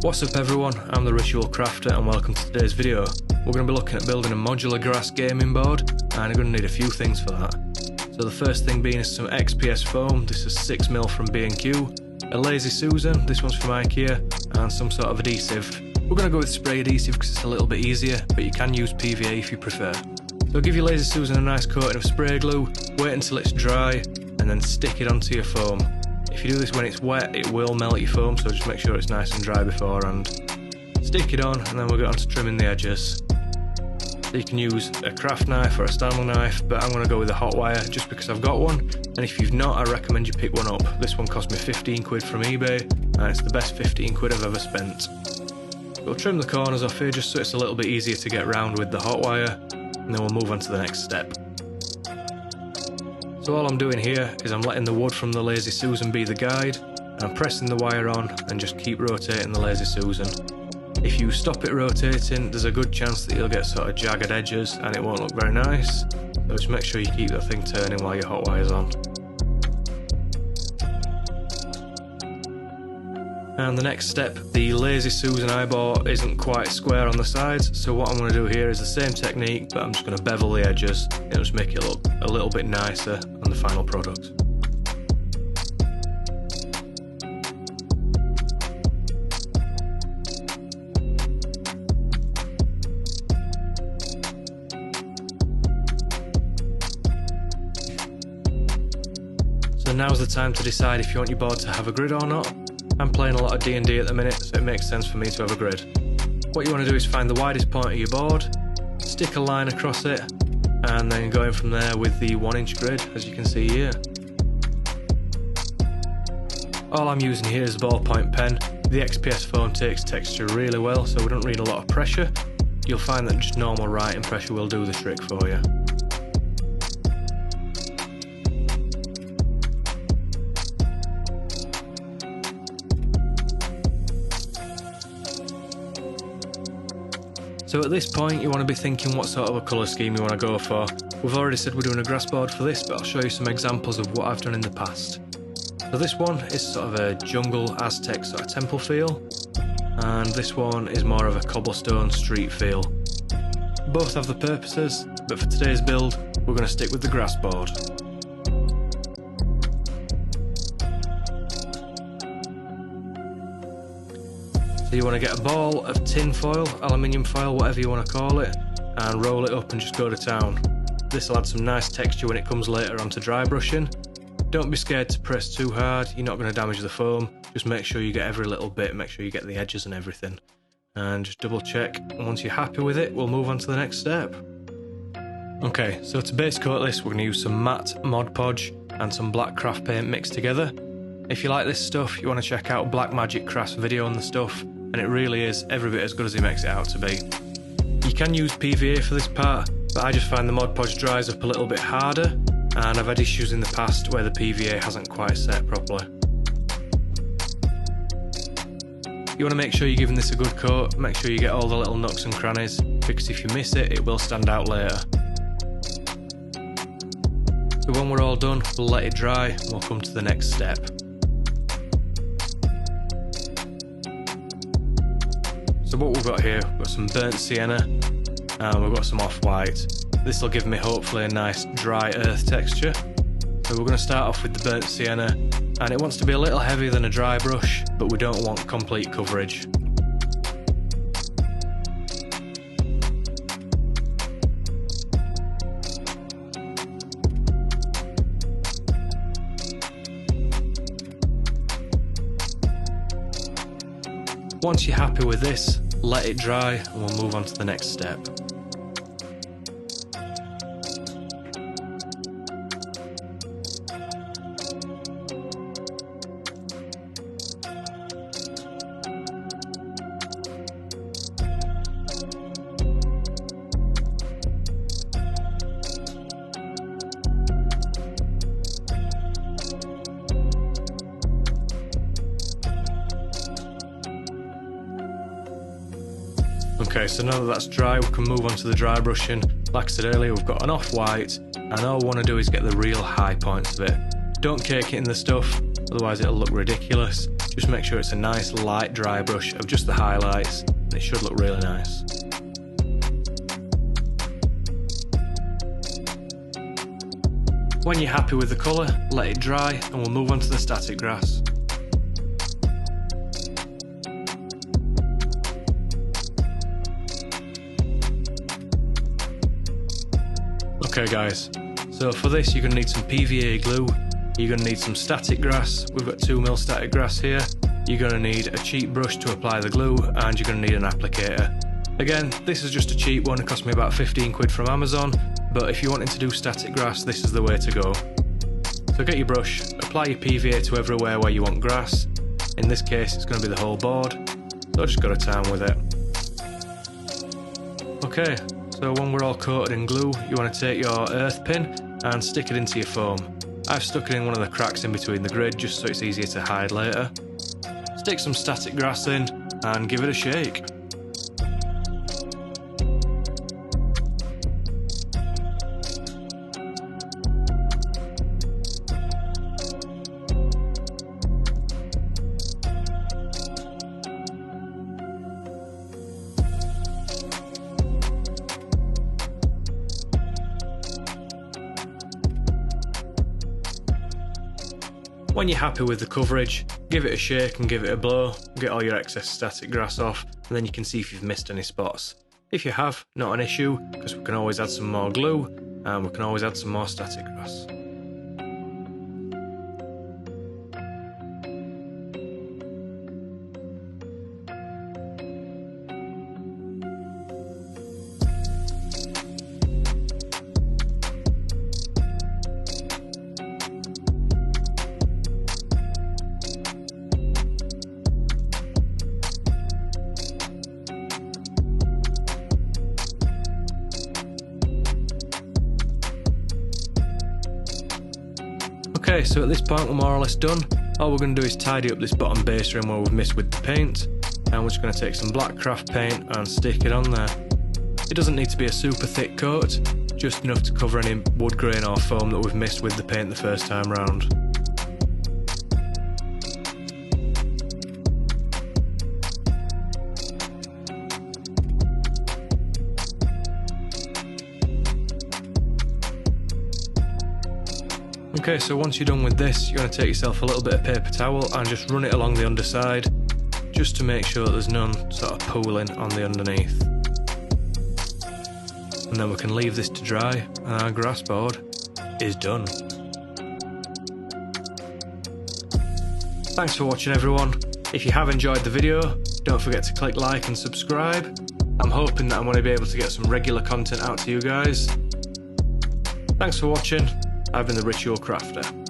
What's up everyone, I'm the Ritual Crafter and welcome to today's video. We're going to be looking at building a modular grass gaming board and you're going to need a few things for that. So the first thing being is some XPS foam. This is 6mm from B&Q, a Lazy Susan, this one's from IKEA, and some sort of adhesive. We're going to go with spray adhesive because it's a little bit easier, but you can use PVA if you prefer. So give your Lazy Susan a nice coating of spray glue, wait until it's dry, and then stick it onto your foam. If you do this when it's wet, it will melt your foam, so just make sure it's nice and dry beforehand. Stick it on, and then we'll get on to trimming the edges. So you can use a craft knife or a Stanley knife, but I'm going to go with a hot wire just because I've got one, and if you've not, I recommend you pick one up. This one cost me 15 quid from eBay, and it's the best 15 quid I've ever spent. We'll trim the corners off here just so it's a little bit easier to get round with the hot wire, and then we'll move on to the next step. So all I'm doing here is I'm letting the wood from the Lazy Susan be the guide, and I'm pressing the wire on and just keep rotating the Lazy Susan. If you stop it rotating, there's a good chance that you'll get sort of jagged edges and it won't look very nice, so just make sure you keep that thing turning while your hot wire's on. And the next step, the Lazy Susan I bought isn't quite square on the sides, so what I'm going to do here is the same technique, but I'm just going to bevel the edges. It'll just make it look a little bit nicer on the final product. So now's the time to decide if you want your board to have a grid or not. I'm playing a lot of D&D at the minute, so it makes sense for me to have a grid. What you want to do is find the widest point of your board, stick a line across it, and then go in from there with the 1-inch grid, as you can see here. All I'm using here is a ballpoint pen. The XPS foam takes texture really well, so we don't need a lot of pressure. You'll find that just normal writing pressure will do the trick for you. So at this point you want to be thinking what sort of a colour scheme you want to go for. We've already said we're doing a grass board for this, but I'll show you some examples of what I've done in the past. So this one is sort of a jungle Aztec sort of temple feel, and this one is more of a cobblestone street feel. Both have the purposes, but for today's build we're going to stick with the grass board. So you want to get a ball of tin foil, aluminium foil, whatever you want to call it, and roll it up and just go to town. This will add some nice texture when it comes later onto dry brushing. Don't be scared to press too hard, you're not going to damage the foam. Just make sure you get every little bit, make sure you get the edges and everything. And just double check, and once you're happy with it, we'll move on to the next step. Okay, so to base coat this, we're going to use some matte Mod Podge and some black craft paint mixed together. If you like this stuff, you want to check out Black Magic Craft's video on the stuff, and it really is every bit as good as he makes it out to be. You can use PVA for this part, but I just find the Mod Podge dries up a little bit harder, and I've had issues in the past where the PVA hasn't quite set properly. You want to make sure you're giving this a good coat, make sure you get all the little nooks and crannies, because if you miss it, it will stand out later. So when we're all done, we'll let it dry and we'll come to the next step. So what we've got here, we've got some burnt sienna and we've got some off-white. This will give me hopefully a nice dry earth texture. So we're going to start off with the burnt sienna, and it wants to be a little heavier than a dry brush, but we don't want complete coverage. Once you're happy with this, let it dry and we'll move on to the next step. Okay, so now that that's dry, we can move on to the dry brushing. Like I said earlier, we've got an off-white, and all we want to do is get the real high points of it. Don't cake it in the stuff, otherwise it'll look ridiculous. Just make sure it's a nice light dry brush of just the highlights, and it should look really nice. When you're happy with the colour, let it dry and we'll move on to the static grass. Okay guys, so for this you're going to need some PVA glue, you're going to need some static grass, we've got 2mm static grass here, you're going to need a cheap brush to apply the glue, and you're going to need an applicator. Again, this is just a cheap one, it cost me about 15 quid from Amazon, but if you're wanting to do static grass, this is the way to go. So get your brush, apply your PVA to everywhere where you want grass, in this case it's going to be the whole board, so just got a time with it. Okay. So when we're all coated in glue, you want to take your earth pin and stick it into your foam. I've stuck it in one of the cracks in between the grid just so it's easier to hide later. Stick some static grass in and give it a shake. When you're happy with the coverage, give it a shake and give it a blow, get all your excess static grass off, and then you can see if you've missed any spots. If you have, not an issue, because we can always add some more glue, and we can always add some more static grass. Okay, so at this point we're more or less done. All we're going to do is tidy up this bottom base rim where we've missed with the paint, and we're just going to take some black craft paint and stick it on there. It doesn't need to be a super thick coat, just enough to cover any wood grain or foam that we've missed with the paint the first time round. Okay, so once you're done with this, you're going to take yourself a little bit of paper towel and just run it along the underside, just to make sure that there's none sort of pooling on the underneath. And then we can leave this to dry, and our grass board is done. Thanks for watching everyone. If you have enjoyed the video, don't forget to click like and subscribe. I'm hoping that I'm going to be able to get some regular content out to you guys. Thanks for watching. I've been the Ritual Crafter.